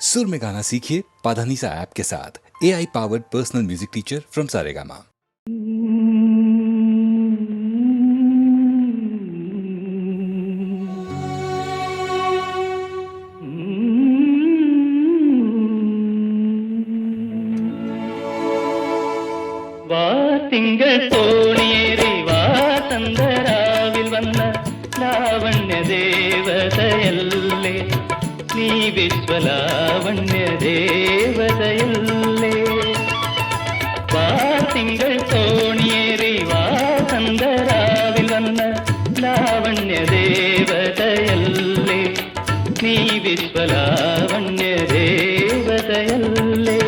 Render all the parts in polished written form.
सुर में गाना सीखिए पाधानीसा ऐप के साथ। AI powered personal music teacher from Saregama. തിങ്കൾ തോണിയേറി വാസന്തരാവിൽ വന്ന ലാവണ്യ ദേവതയല്ലേ നീ വിശ്വലാവണ്യ ദേവതയല്ലേ തിങ്കൾ തോണിയേറി വാസന്തരാവിൽ വന്ന ലാവണ്യ ദേവതയല്ലേ നീ വിശ്വലാവണ്യ ദേവതയല്ലേ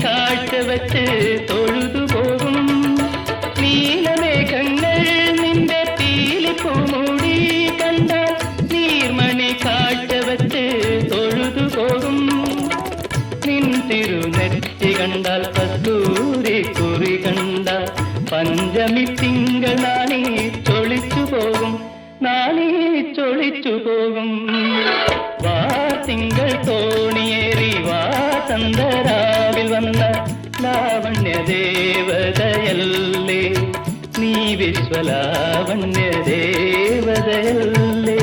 കാഴ്ചവച്ച് തൊഴുതുപോകും നീലമേഘങ്ങൾ നിന്റെ പീലിപ്പൂമൂടി കണ്ടാൽ നീർമണി കാഴ്ചവച്ച് തൊഴുതുപോകും നിൻ തിരുനെറ്റി കണ്ടാൽ കസ്തൂരി കുറി കണ്ടാൽ പഞ്ചമി തിങ്കൾ നാണി ചൊളിച്ചു പോകും നാണി ചൊളിച്ചു പോകും വാ തിങ്കൾ തോണിയേറി വാസന്തരാവിൽ വന്ന ലാവണ്യ ദേവതയല്ലേ നീ വിശ്വലാവണ്യ ദേവതയല്ലേ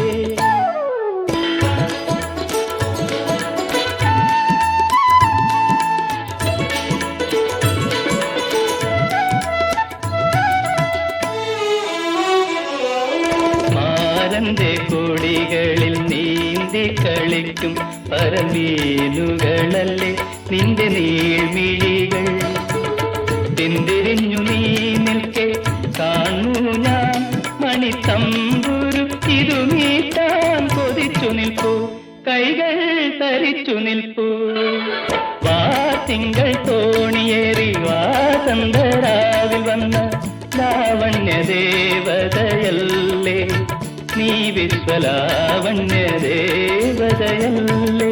മാരന്റെ കൊടികളിൽ നീന്തി കളിക്കും പരമീനുകളല്ലേ നിന്റെ നീൾമിഴികൾ തിന്തിരിഞ്ഞു നീ നിൽക്കെ കാണൂ ഞാൻ മണിത്തമ്പുരു തിരുമീട്ടാൻ കൊതിച്ചു നിൽപ്പൂ കൈകൾ തരിച്ചു നിൽപ്പൂ വാ തിങ്കൾ തോണിയേറി വാസന്തരാവിൽ വന്ന ലാവണ്യ ദേവതയല്ലേ നീ വിശ്വലാവണ്യ ദേവതയല്ലേ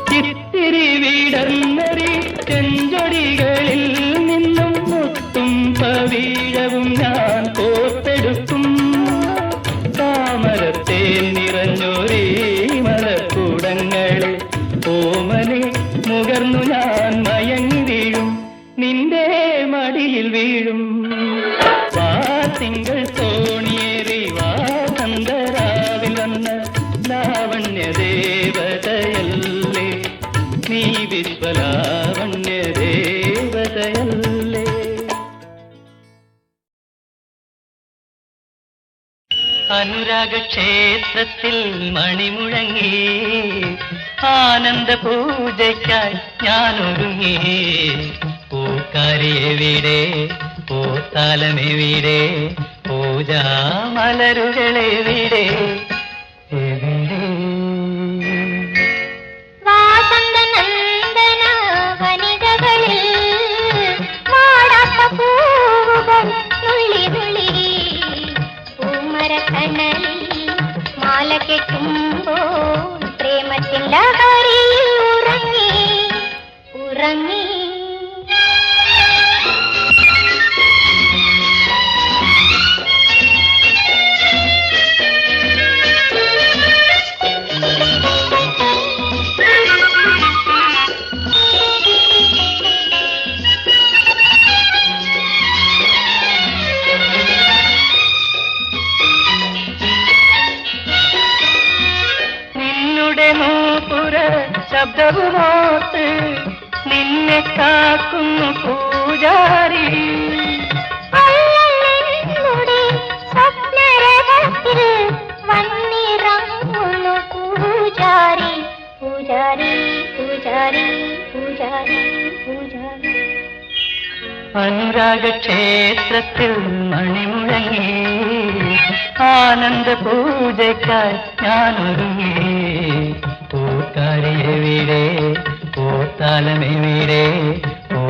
ചിത്തിരി വീടർന്നറി ചെഞ്ചൊടികളിൽ നിന്നും മുത്തും പവീഴവും ഞാൻ കോർത്തെടുക്കും താമരത്തെ നിറഞ്ഞൊരേ മലക്കൂടങ്ങളെ ഓമനെ മുകർന്നു ഞാൻ മയങ്ങി വീഴും നിന്റെ മടിയിൽ വീഴും വാ തിങ്കൾ തോണിയേറി വാസന്തരാവിൽ വന്ന ലാവണ്യ ദേവതയല്ലേ നീ വിശ്വലാവണ്യ ദേവതയല്ലേ അനുരാഗ ക്ഷേത്രത്തിൽ മണിമുഴങ്ങി ആനന്ദ പൂജയ്ക്കായി ഞാനൊരുങ്ങി പൂക്കാരിയെവിടെ പൂത്താലമെവിടെ പൂജാമലരുകളെവിടെ എവിടെ മാല കെട്ടുമ്പോൾ പ്രേമത്തിൻ ലഹരിയിൽ ഉറങ്ങി ഉറങ്ങി ശബ്ദവുമോത്ത് നിന്നെ കാക്കുന്നു പൂജാരി സ്വപ്നരഥത്തിൽ വന്നിറങ്ങുന്നു പൂജാരി പൂജാരി പൂജാരി പൂജാരി പൂജാരി അനുരാഗ ക്ഷേത്രത്തിൽ മണിമുഴങ്ങി ആനന്ദ പൂജയ്ക്കായി ഞാനൊരുങ്ങി പൂക്കാരിയെവിടെ പൂത്താലമെവിടെ പൂ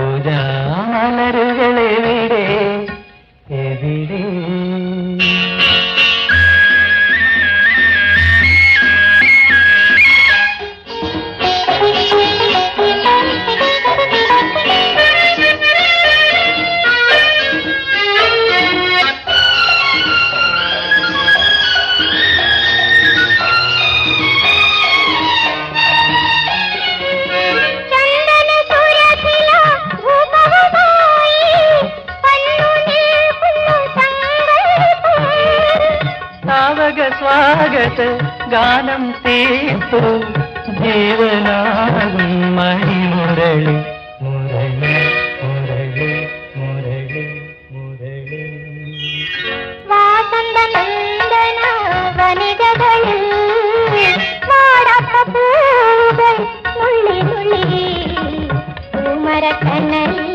ഗാനം തീർത്തു ജീവനാകും മണിമുരളി മുരളി മുരളി മുരളി മുരളി. വാസന്തനന്ദന വനികകളിൽ വാടാത്ത പൂകൾ നുള്ളി നുള്ളി പൂമരക്കണ്ണലിൽ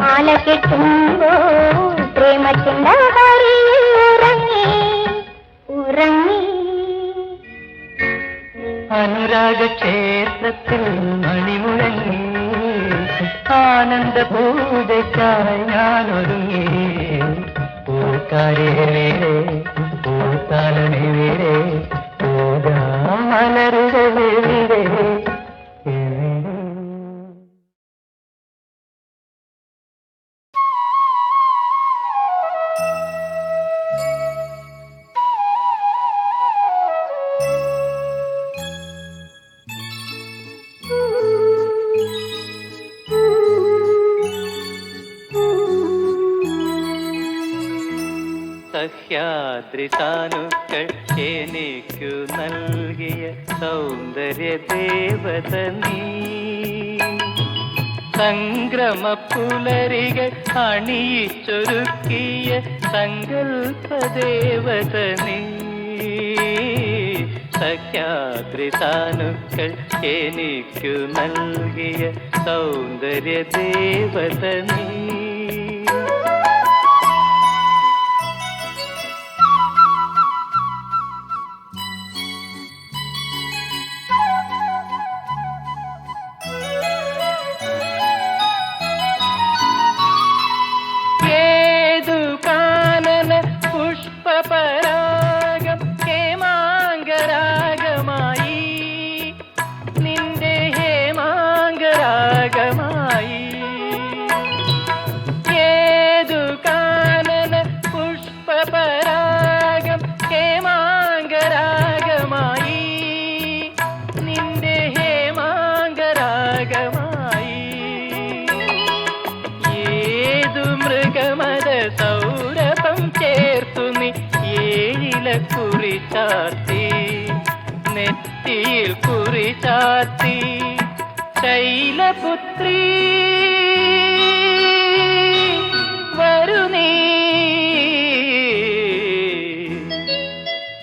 മാല കെട്ടുമ്പോൾ പ്രേമത്തിൻ്റെ ഹരിയിൽ ഉറങ്ങി ഉറങ്ങി. അനുരാഗ ക്ഷേത്രത്തിൽ മണിമുഴങ്ങി ആനന്ദ പൂജയ്ക്കായി ഞാനൊരുങ്ങി. പൂക്കാരേ വേറെ പൂത്താലണി വേറെ പൂജാ മലരുകൾ വേറെ. സഹ്യാദ്രി താനുക്കൾ എനിക്കു നൽകിയ സൗന്ദര്യ ദേവത നീ. സംക്രമ പുലരികൾ അണിയിച്ചൊരുക്കിയ സങ്കൽപ്പ ദേവത നീ. സഹ്യാദ്രി താനുക്കൾ എനിക്കു നൽകിയ സൗന്ദര്യ ദേവത നീ. പരാഗം ഹേമാംഗരാഗമായി നിന്റെ ഹേമാംഗരാഗമായി. ഏതു കാനന പുഷ്പപരാഗം ഹേമാംഗരാഗമായി നിന്റെ ഹേമാംഗരാഗമായി. ഏതു മൃഗമത സൗരഭം ചേർത്തു നീ ഏഴില കുറി ചാർത്തി നെറ്റിയിൽ കുറി ചാർത്തി. ശൈലപുത്രി വരു നീ.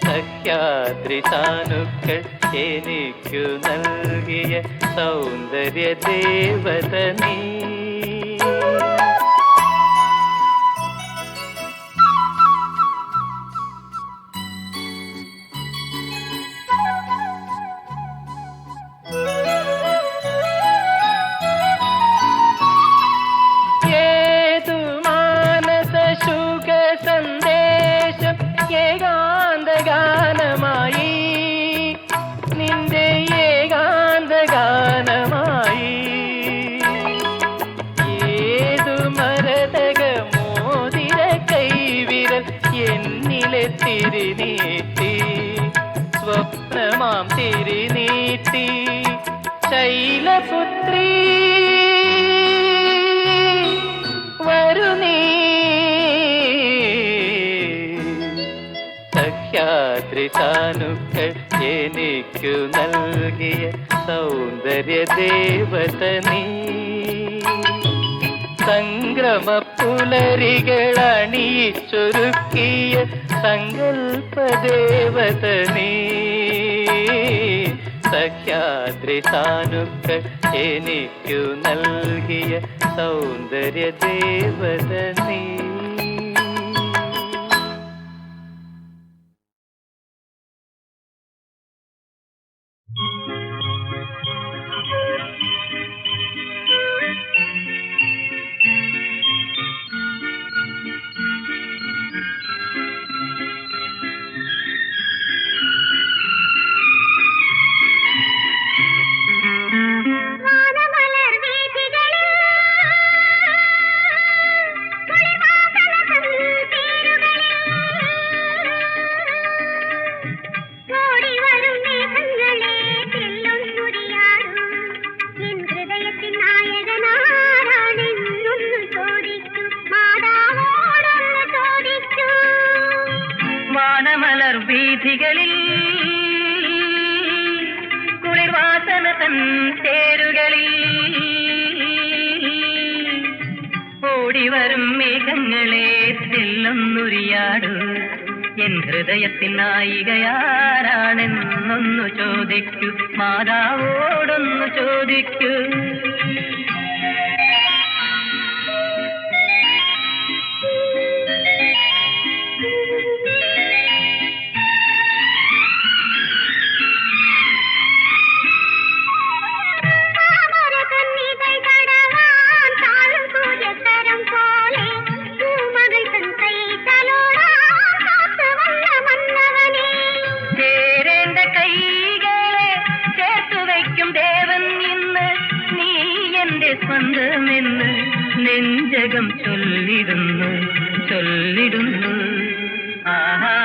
സഹ്യാദ്രി താനുക്കൾ എനിക്കു നൽകിയ സൗന്ദര്യ ദേവത നീ. സന്ദേശം ഏകാന്തഗാനമായി നിന്റെ ഏകാന്തഗാനമായി. ഏതു മരതക മോതിര കൈവിരൽ എന്നിലെ തിരിനീട്ടി സ്വപ്നമാം തിരിനീട്ടി. ശൈലപുത്രി വരു നീ. സഹ്യാദ്രി താനുക്കൾ എനിക്കു നൽകിയ സൗന്ദര്യ ദേവത നീ. സംക്രമ പുലരികൾ അണിയിച്ചൊരുക്കിയ സങ്കൽപ്പ ദേവത നീ. സഹ്യാദ്രി താനുക്കൾ എനിക്കു നൽകിയ സൗന്ദര്യ ദേവത നീ. വീഥികളിൽ ഓടിവരും മേഘങ്ങളെ തെല്ലൊന്നുരിയാടു എൻ ഹൃദയത്തിൻ നായികയാരാണെന്നൊന്നു ചോദിക്കൂ മാതാവോടൊന്നു ചോദിക്കൂ സ്വന്തമെന്ന് നെഞ്ചകം ചൊല്ലിടുന്നു ചൊല്ലിടുന്നു ആഹാ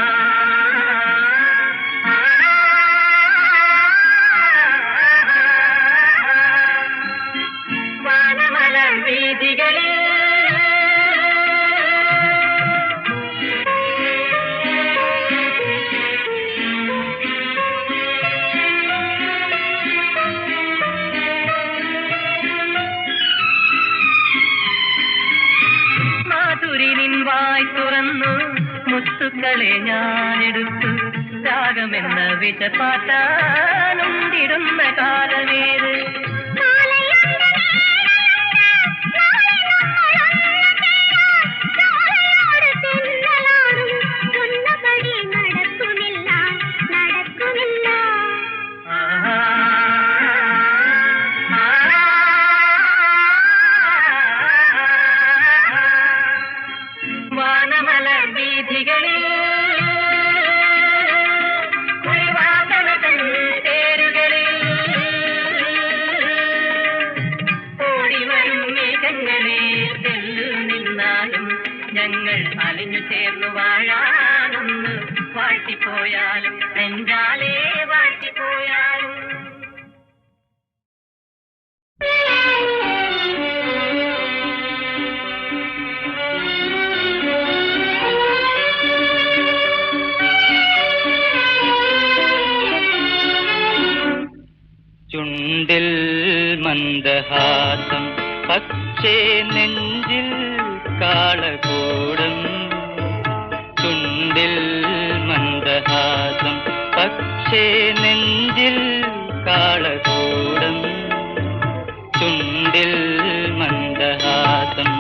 വാനമല വീതികളിൽ വായ് തുറന്നു മുത്തുക്കളെ ഞാനെടുത്തു രാഗമെന്ന വിജപാട്ടാനുണ്ടിടുന്ന കാലമേത് ഞങ്ങൾ അലിഞ്ഞു ചേർന്നു വാഴാനൊന്ന് വാഴ്ത്തിപ്പോയാലും നെഞ്ചാലേ വാഴ്ത്തിപ്പോയാലും ചുണ്ടിൽ മന്ദഹാസം പക്ഷേ നെഞ്ചിൽ കാളകൂടം ചുണ്ടിൽ മന്ദഹാസം പക്ഷേ നെഞ്ചിൽ കാളകൂടം ചുണ്ടിൽ മന്ദഹാസം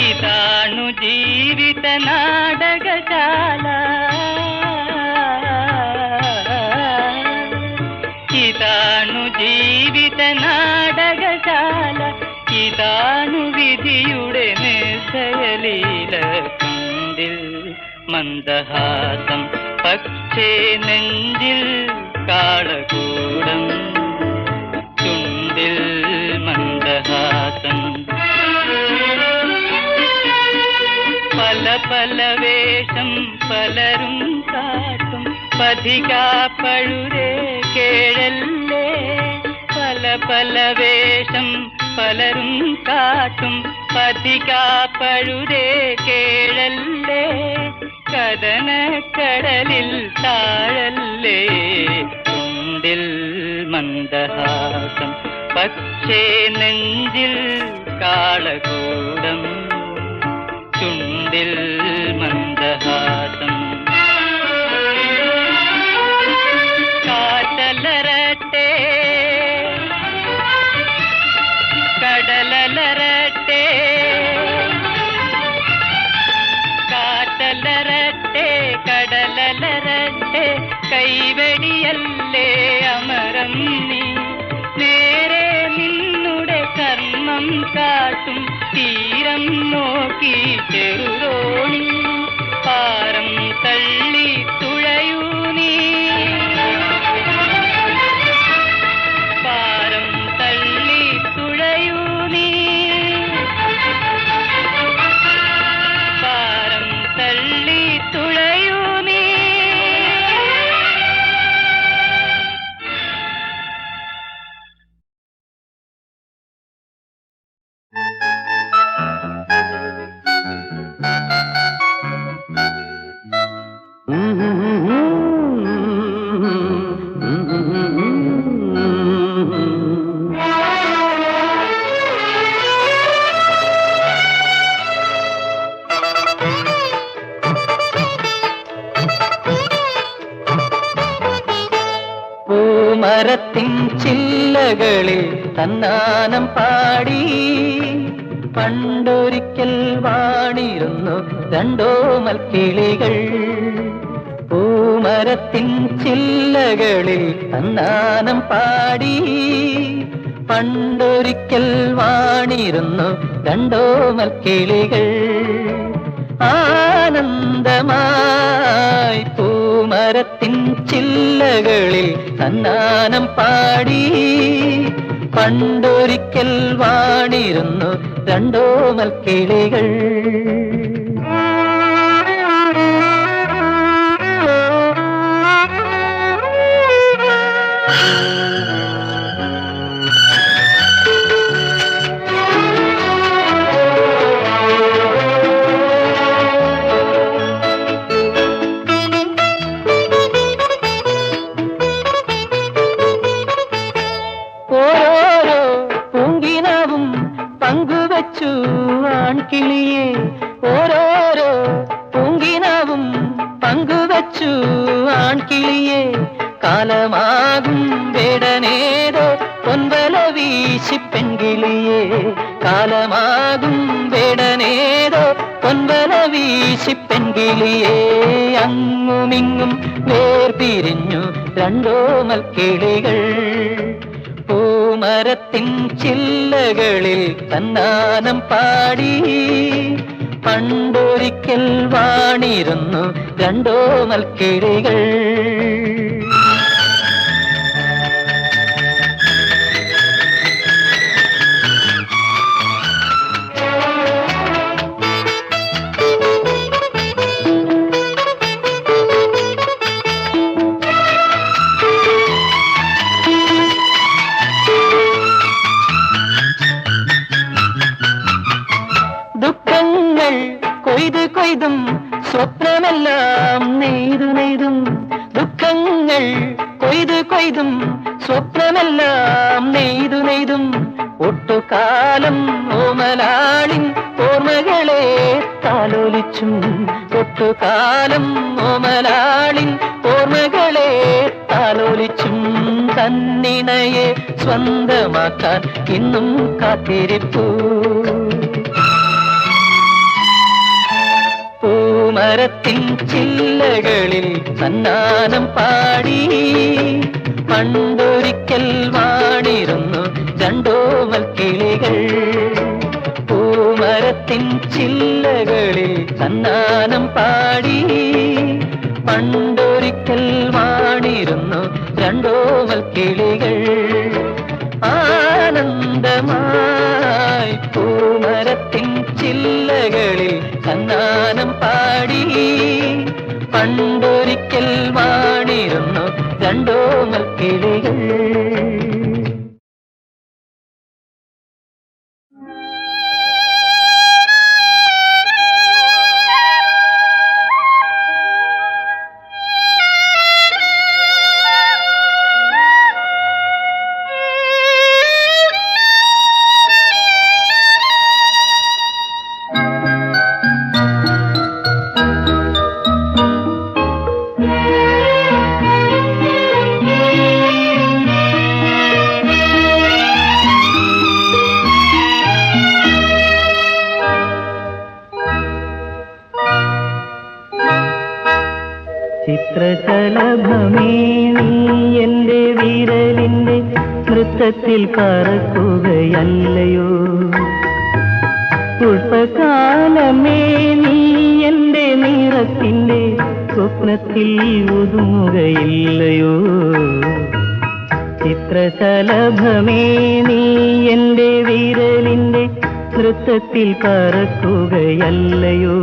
ഇതാണു ജീവിത നാടകശാല ഇതാണു ജീവിത നാടകശാല ഇതാണു വിധിയുടെ നിശ്ചയലീല ചുണ്ടിൽ മന്ദഹാസം പക്ഷേ നെഞ്ചിൽ കാളകൂടം ചുണ്ടിൽ മന്ദഹാസം പല പല വേഷം പലരും കാട്ടും പതികാപ്പഴുരേ കേഴല്ലേ പല പല വേഷം പലരും കാട്ടും പതികാപ്പഴുരേ കേഴല്ലേ കടനക്കടലിൽ താഴല്ലേ ചുണ്ടിൽ മന്ദഹാസം പക്ഷേ നെഞ്ചിൽ കാളകൂടം ചുണ്ടിൽ മന്ദഹാസം കാറ്റലരട്ടെ കടലലരട്ടെ കാറ്റലരട്ടെ കടലലരട്ടെ കൈവെടിയല്ലേ അമരം നീ നേരെ നിന്നുടെ കർമ്മം കാട്ടും തീരം നോക്കി ചെറുതോണി പാരം തള്ളി തുഴയൂ നീ പാരം തള്ളി തുഴയൂ നീ പാരം തള്ളി തുഴയൂ നീ പൂമരത്തിൻ ചില്ലകളിൽ തന്നാനം പാടി പണ്ടൊരിക്കൽ വാണിരുന്നു രണ്ടോമൽ കിളികൾ. പൂമരത്തിൻ ചില്ലകളിൽ തന്നാനം പാടി പണ്ടൊരിക്കൽ വാണിരുന്നു രണ്ടോമൽ കിളികൾ. ആനന്ദമായി പൂമരത്തിൻ ചില്ലകളിൽ തന്നാനം പാടി പണ്ടൊരിക്കൽ വാണിരുന്നു രണ്ടോമൽ കിളികൾ. പങ്കുവച്ചു ആൺകിളിയെ ഓരോരോ പൂങ്കിനാവും പങ്കുവച്ചു ആൺകിളിയെ. കാലമാകും വേടനേതോ പൊൻവല വീശി പെൺകിളിയെ. കാലമാകും വേടനേതോ പൊൻവല വീശി പെൺകിളിയെ. അങ്ങുമിങ്ങും വേർപിരിഞ്ഞു രണ്ടോമൽ കിളികൾ. പൂമരത്തിൻ ചില്ലകളിൽ തന്നാനം പാടി പണ്ടൊരിക്കൽ വാണിരുന്നു രണ്ടോമൽ കിളികൾ. ദുഃഖങ്ങൾ കൊയ്ത് കൊയ്തും സ്വപ്നമെല്ലാം നെയ്തു നെയ്തും. ദുഃഖങ്ങൾ കൊയ്ത് കൊയ്തും സ്വപ്നമെല്ലാം നെയ്തു നെയ്തും. ഒട്ടുകാലം ഓമലാളിൻ ഓർമ്മകളെ താലോലിച്ചും. ഒട്ടുകാലം ഓമലാളിൻ ഓർമ്മകളെ താലോലിച്ചും. തന്നിണയെ സ്വന്തമാക്കാൻ ഇന്നും കാത്തിരിപ്പൂ. പൂമരത്തിൻ ചില്ലകളിൽ തന്നാനം പാടി പണ്ടൊരിക്കൽ വാണിരുന്നു രണ്ടോമൽ കിളികൾ. പൂമരത്തിൻ ചില്ലകളിൽ തന്നാനം പാടി പണ്ടൊരിക്കൽ വാണിരുന്നു രണ്ടോമൽ കിളികൾ. ആനന്ദമായി പൂമരത്തിൻ ചില്ലകളിൽ തന്നാനം പാടി പണ്ടൊരിക്കൽ വാണിരുന്നു രണ്ടോമൽ കിളികൾ. ചിത്രശലഭമേ നീ എന്റെ വിരലിന്റെ നൃത്തത്തിൽ പറക്കുകയല്ലയോ. പുഷ്പകാലമേ നീ എന്റെ നിറത്തിന്റെ സ്വപ്നത്തിൽ ഒതുങ്ങുകയില്ലയോ. ചിത്രശലഭമേ നീ എന്റെ വിരലിന്റെ നൃത്തത്തിൽ പറക്കുകയല്ലയോ.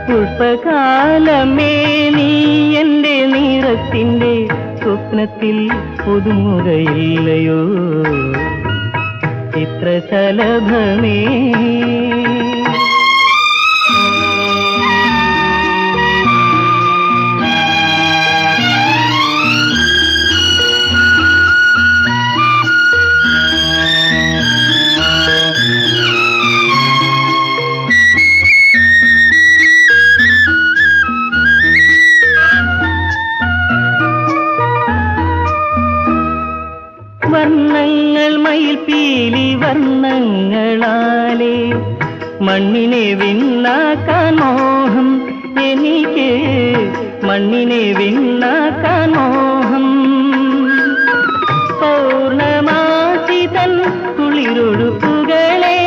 പുഷ്പകാലമേ നീ എന്റെ നിറത്തിന്റെ സ്വപ്നത്തിൽ ഒതുങ്ങുകയില്ലയോ. ചിത്രശലഭമേ സ്വപ്നങ്ങൾ മയിൽപ്പീലി വർണ്ണങ്ങളാലേ മണ്ണിനെ വിണ്ണാക്കാൻ മോഹം എനിക്ക് മണ്ണിനെ വിണ്ണാക്കാൻ മോഹം പൗർണമാസിതൻ കുളിരൊഴുക്കുകളെ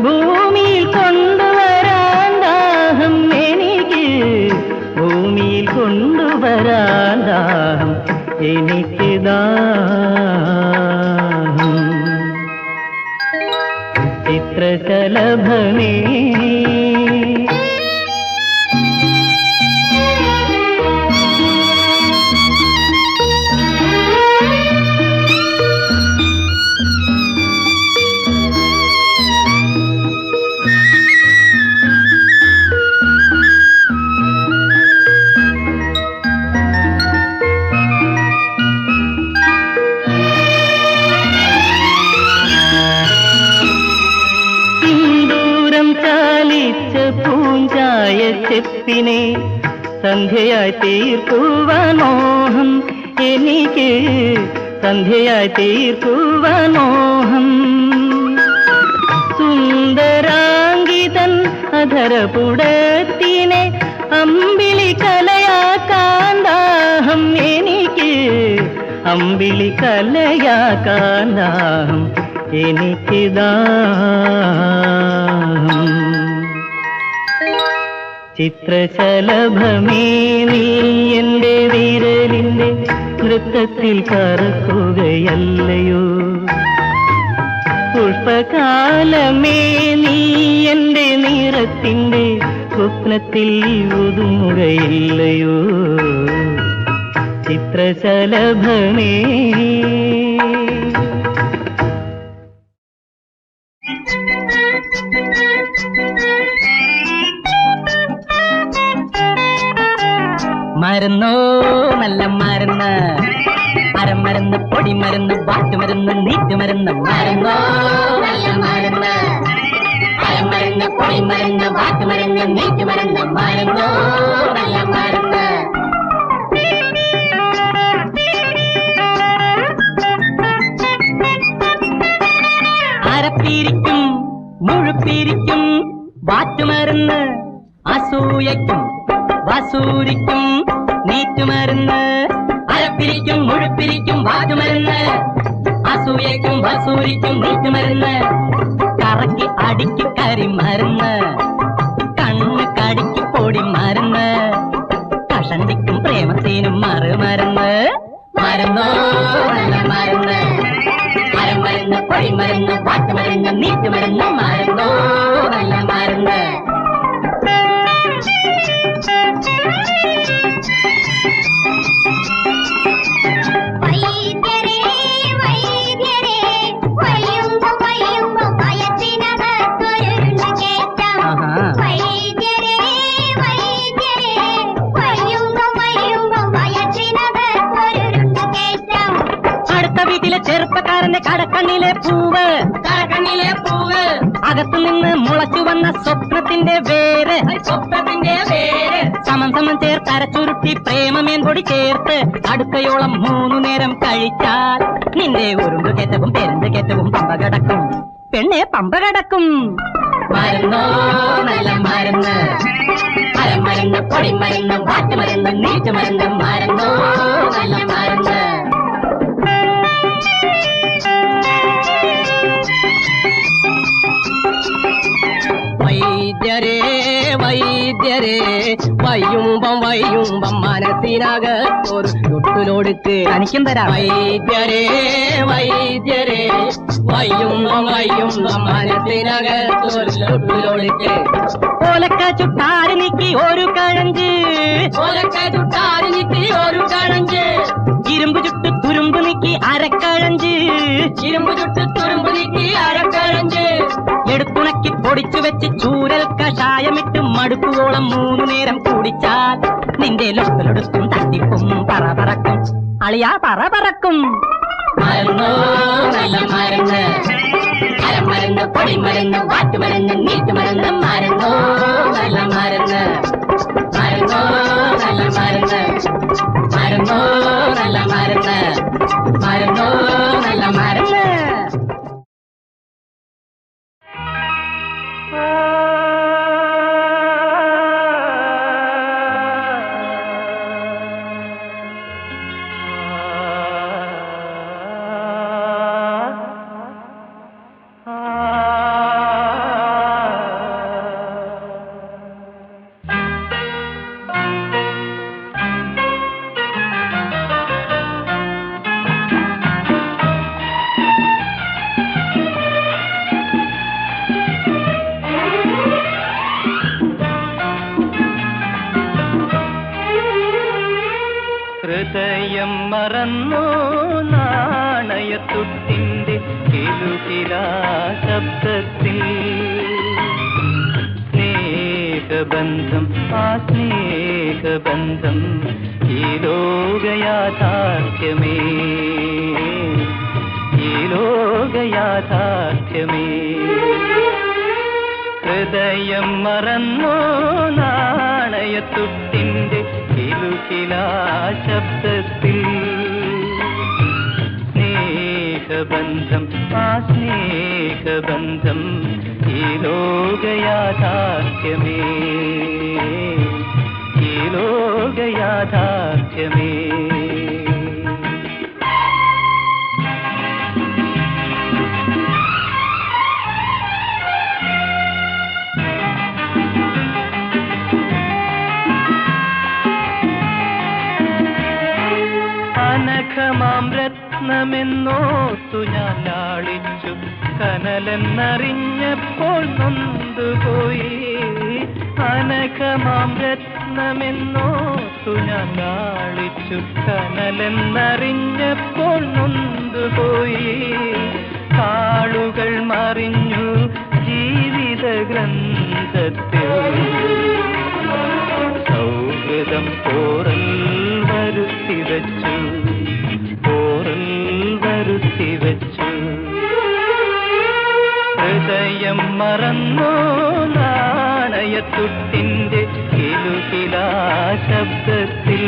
ഭൂമിയിൽ കൊണ്ടുവരാൻ ദാഹം എനിക്ക് ഭൂമിയിൽ കൊണ്ടുവരാൻ ദാഹം എനിക്ക് ദാഹം ചിത്രശലഭമേ ചെപ്പിനെ സന്ധ്യയായി തീർക്കുവാൻ മോഹം എനിക്ക് സന്ധ്യയായി തീർക്കുവാൻ മോഹം സുന്ദരാംഗിതൻ അധരപുടത്തിനെ അമ്പിളി കലയാക്കാൻ ദാഹം എനിക്ക് അമ്പിളി കലയാക്കാൻ ദാഹം എനിക്ക് ദാഹം ചിത്രശലഭമേ നീ എന്റെ വിരലിന്റെ നൃത്തത്തിൽ കറക്കുകയല്ലയോ പുഷ്പകാലമേ നീ എന്റെ നിറത്തിന്റെ സ്വപ്നത്തിൽ ഒതുങ്ങുകയില്ലയോ ചിത്രശലഭമേ മരുന്നോ നല്ല മരുന്ന് അരമരുന്ന് പൊടിമരുന്ന് വാട്ടുമരുന്ന് നീറ്റുമരുന്ന് മരുന്നോ നല്ല മരുന്ന് അരമരുന്ന് പൊടിമരുന്ന് വാട്ടുമരുന്ന് നീറ്റുമരുന്ന് മരുന്നോ നല്ല മരുന്ന് അരപ്പീരിക്കും മുഴുപ്പീരിക്കും വാറ്റുമരുന്ന് അസൂയയ്ക്കും വസൂരിക്കും നീറ്റുമരുന്ന് അരപ്പിരിക്കും മുഴുപ്പിരിക്കും വാറ്റുമരുന്ന് അസൂയയ്ക്കും വസൂരിക്കും നീറ്റുമരുന്ന് കറക്കി അടിക്ക് കരിമരുന്ന് കണ്ണ് കടിക്ക് പൊടി മരുന്ന് കഷണ്ടിക്കും പ്രേമത്തിനും മറുമരുന്ന് മരുന്നോ നല്ല മരുന്ന് അരമരുന്ന് പൊടിമരുന്ന് വാറ്റുമരുന്ന് നീറ്റുമരുന്ന് മരുന്നോ നല്ല മരുന്ന് ചെറുപ്പക്കാരന്റെ കടക്കണ്ണിലെ പൂവ് അകത്തു നിന്ന് മുളച്ചു വന്ന സ്വപ്നത്തിന്റെ വേര് സമം സമം ചേർത്ത് അരച്ചുരുട്ടി പ്രേമമേൻ പൊടി ചേർത്ത് അടുക്കയോളം 3 നേരം കഴിച്ചാൽ നിന്റെ ഉരുണ്ടു കയറ്റവും പെരുന്ത് കയറ്റവും പമ്പ കടക്കും പെണ്ണെ പമ്പ കടക്കും മരുന്നോ നല്ല മരുന്ന് അരമരുന്ന് പൊടിമരുന്ന് വാറ്റുമരുന്ന് നീറ്റുമരുന്ന് മരുന്നോ നല്ല മരുന്ന് വൈദ്യരേ വൈദ്യരേ വയ്യുമ്പം മനസ്സിനകത്തൊരു തൊട്ടിലൊടുക്ക് എനിക്കും തരാം വൈദ്യരേ വൈദ്യരേ വയ്യുമ്പം മനസ്സിനകത്തൊരു തൊട്ടിലൊടുക്ക് ഓലക്ക ചുട്ടാരിനിക്ക് ഒരു കഴഞ്ച് ഇരുമ്പ് ചുട്ട് തുരുമ്പ് നീക്കി അരക്കഴഞ്ച് എടുത്തുണക്കി പൊടിച്ചു വെച്ച് ചൂരൽ കഷായമിട്ട് മടുക്കുവോളം 3 നേരം കുടിച്ചാൽ നിന്റെ ലൊക്കലൊടുക്കും തട്ടിപ്പും പറക്കും അളിയാ പറക്കും മരുന്നോ നല്ല മരുന്ന് അരമരുന്ന് പൊടിമരുന്ന് വാറ്റുമരുന്ന് നീറ്റുമരുന്ന് മരുന്നോ നല്ല മരുന്ന് മരുന്നോ നല്ല മരുന്ന് മരുന്നോ നല്ല മരുന്ന്, മരുന്നോ നല്ല മരുന്ന്. ഹൃദയം മറന്നു നാണയത്തുട്ടിന്റെ കിലുകിലാ ശബ്ദത്തിൽ സ്നേഹബന്ധം ആ സ്നേഹബന്ധം ഈ ലോകയാഥാർത്ഥ്യമേ, ഈ ലോകയാഥാർത്ഥ്യമേ. ഹൃദയം മറന്നു നാണയത്തുട്ടിന്റെ കിലുകിലാ ശബ്ദത്തിൽ സ്നേഹബന്ധം ആ സ്നേഹബന്ധം ഈ ലോകയാഥാർത്ഥ്യമേ, ഈ ലോകയാഥാർത്ഥ്യമേ. അനഘമാം രത്നമെന്നോർത്തു ഞാൻ ലാളിച്ചു, കനലെന്നറിഞ്ഞപ്പോൾ നൊന്തുപോയി. അനഘമാം രത്നമെന്നോർത്തു ഞാൻ ലാളിച്ചു, കനലെന്നറിഞ്ഞപ്പോൾ നൊന്തുപോയി. താളുകൾ മറിഞ്ഞു ജീവിത ഗ്രന്ഥത്തിൽ, സൗഹൃദം പോറൽ വരുത്തി വച്ചു, പോറൽ വരുത്തി വച്ചു. ഹൃദയം മറന്നു നാണയത്തുട്ടിന്റെ കിലുകിലാ ശബ്ദത്തിൽ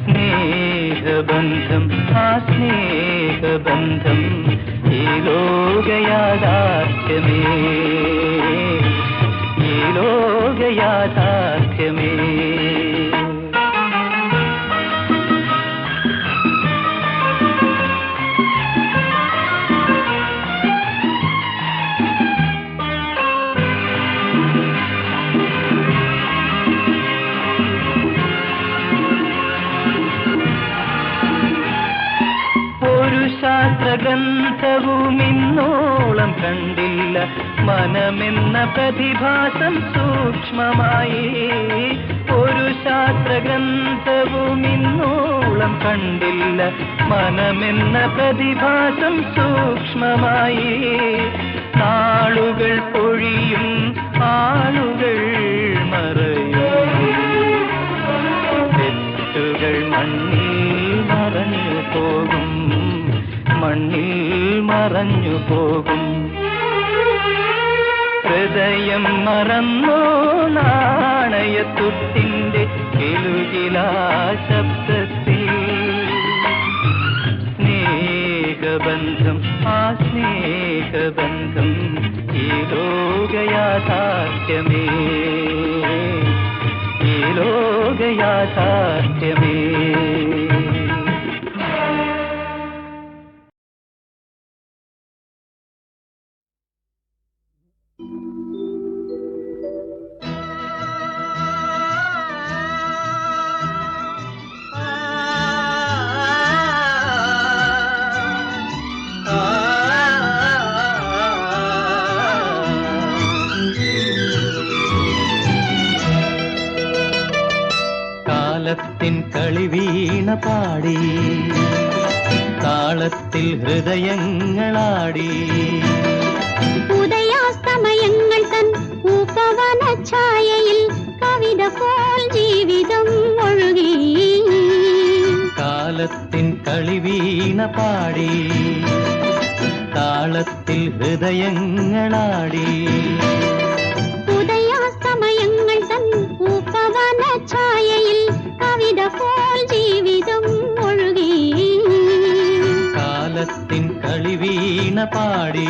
സ്നേഹബന്ധം ആ സ്നേഹബന്ധം ഈ ലോകയാഥാർത്ഥ്യമേ, ഈ ലോകയാഥാർത്ഥ്യമേ. ശാസ്ത്രഗ്രന്ഥവും ഇന്നോളം കണ്ടില്ല, മനമെന്ന പ്രതിഭാസം സൂക്ഷ്മമായി. ഒരു ശാസ്ത്രഗ്രന്ഥവും ഇന്നോളം കണ്ടില്ല, മനമെന്ന പ്രതിഭാസം സൂക്ഷ്മമായി. നാളുകൾ പൊഴിയും ആളുകൾ മറയും, തെറ്റുകൾ മണ്ണിൽ മറഞ്ഞു പോകും, മണ്ണിൽ മറഞ്ഞു പോകും. ഹൃദയം മറന്നു നാണയത്തുട്ടിന്റെ കിലുകിലാ ശബ്ദത്തിൽ സ്നേഹബന്ധം ആ സ്നേഹബന്ധം ഈ ലോകയാഥാർത്ഥ്യമേ, ഈ ലോകയാഥാർത്ഥ്യമേ. കാലത്തിൻ കളിവീണ പാടി, താളത്തിൽ ഹൃദയങ്ങളാടി. ഉദയാസ്തമയങ്ങൾ തൻ ഉപവന ഛായയിൽ കവിത പോൽ ജീവിതം ഒഴുകി. കാലത്തിൻ കളിവീണ പാടി, താളത്തിൽ ഹൃദയങ്ങളാടി. ഉദയാസ്തമയങ്ങൾ തൻ ഉപവന ഛായയിൽ കവിത കാലത്തിൻ കളിവീണ പാടി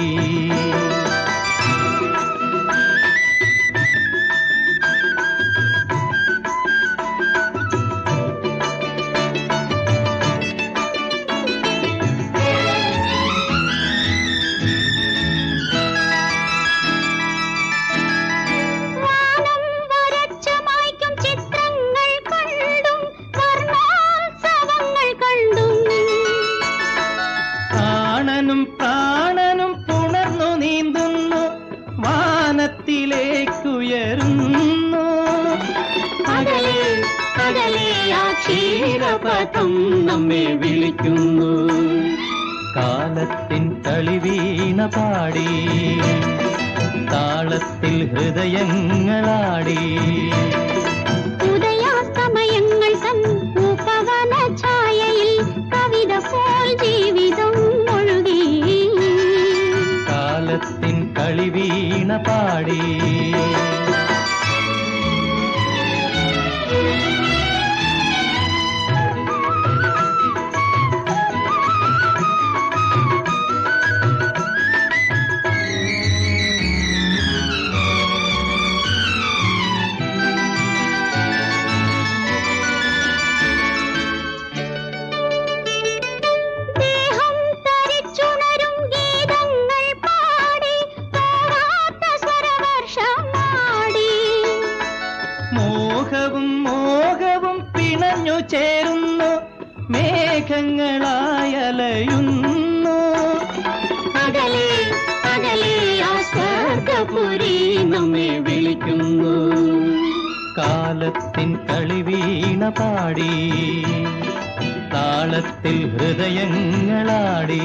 വാനം വരച്ചു മായ്ക്കും ചിത്രങ്ങൾ കണ്ടും വർണ്ണോത്സവങ്ങൾ കണ്ടും പ്രാണനും പ്രാണനും പുണർന്നു നീന്തുന്നു വാനത്തിലേക്കുയരുന്നു അകലെ അകലെ ആ ക്ഷീരപഥം നമ്മെ വിളിക്കുന്നു. കാലത്തിൻ കളിവീണ പാടി താളത്തിൽ ഹൃദയങ്ങളാടി ഉദയാസ്തമയങ്ങൾ തൻ ഉപവന ഛായയിൽ കവിത പോൽ ജീവിതം ഒഴുകി. കാലത്തിൻ കളിവീണ പാടി ദേഹം തരിച്ചുണരും ഗീതങ്ങൾ പാടി തോരാത്ത സ്വരവർഷമാടി. മോഹവും മോഹവും പിണഞ്ഞു ചേരുന്നു മേഘങ്ങളായലയുന്നു അകലെ അകലെ ആ സ്വർഗപുരി നമ്മെ വിളിക്കുന്നു. കാലത്തിൻ കളിവീണ പാടി താളത്തിൽ ഹൃദയങ്ങളാടി